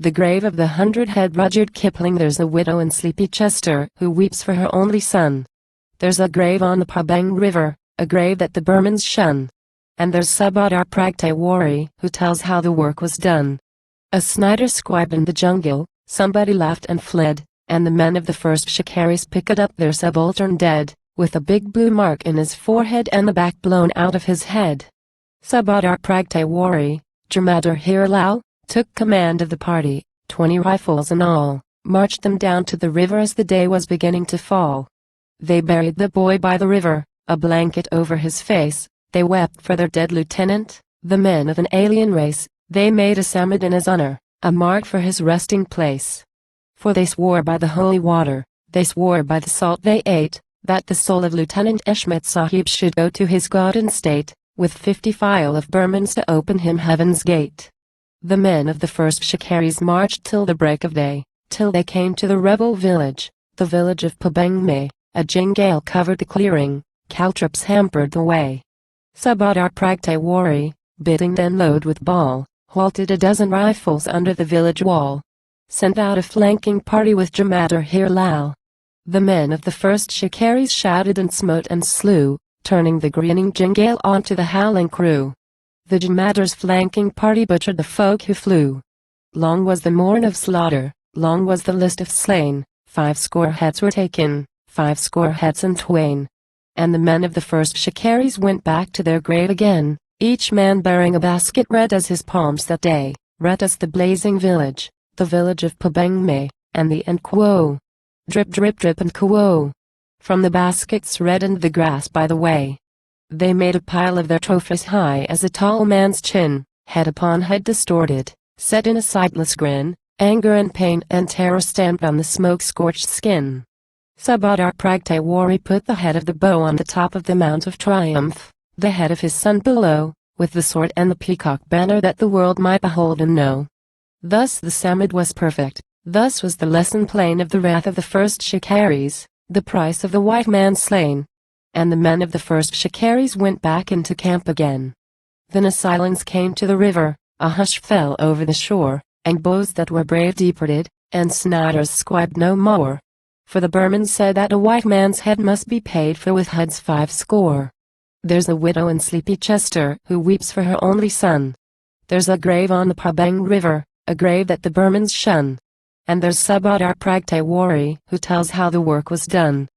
the grave of the 100-head Rudyard Kipling. There's a widow in sleepy Chester who weeps for her only son. There's a grave on the Pabang River, a grave that the Burmans shun. And there's Subadar Pragtawari who tells how the work was done. A Snyder scribe in the jungle, somebody laughed and fled, and the men of the first Shikaris picked up their subaltern dead, with a big blue mark in his forehead and the back blown out of his head. Subadar Pragtawari, Jamadar Hirlau, took command of the party, 20 rifles in all, marched them down to the river as the day was beginning to fall. They buried the boy by the river, a blanket over his face. They wept for their dead lieutenant, the men of an alien race. They made a samad in his honor, a mark for his resting place. For they swore by the holy water, they swore by the salt they ate, that the soul of Lieutenant Eshmet Sahib should go to his God in state, with 50 file of Burmans to open him heaven's gate. The men of the first Shikaris marched till the break of day, till they came to the rebel village, the village of Pabang Me. A jingale covered the clearing, caltrops hampered the way. Subadar Pragtawari, bidding them load with ball, halted a dozen rifles under the village wall. Sent out a flanking party with Jamadar Hirlau. The men of the first Shikaris shouted and smote and slew, turning the grinning jingale onto the howling crew. The Jamadar's flanking party butchered the folk who flew. Long was the morn of slaughter, long was the list of slain, 50 heads were taken, 50 heads and twain. And the men of the first Shikaris went back to their grave again, each man bearing a basket red as his palms that day, red as the blazing village, the village of Pabang Me, and the end quo. Drip drip drip and quo. From the baskets reddened the grass by the way. They made a pile of their trophies high as a tall man's chin, head upon head distorted, set in a sightless grin, anger and pain and terror stamped on the smoke-scorched skin. Subadar Pragtawari put the head of the bow on the top of the Mount of Triumph, the head of his son below, with the sword and the peacock banner that the world might behold and know. Thus the samad was perfect, thus was the lesson plain of the wrath of the first Shikaris, the price of the white man slain. And the men of the first Shikaris went back into camp again. Then a silence came to the river, a hush fell over the shore, and bows that were brave departed, and Snyders scribed no more. For the Burmans said that a white man's head must be paid for with HUD's 50. There's a widow in sleepy Chester who weeps for her only son. There's a grave on the Pabang River, a grave that the Burmans shun. And there's Subadar Pragtawari who tells how the work was done.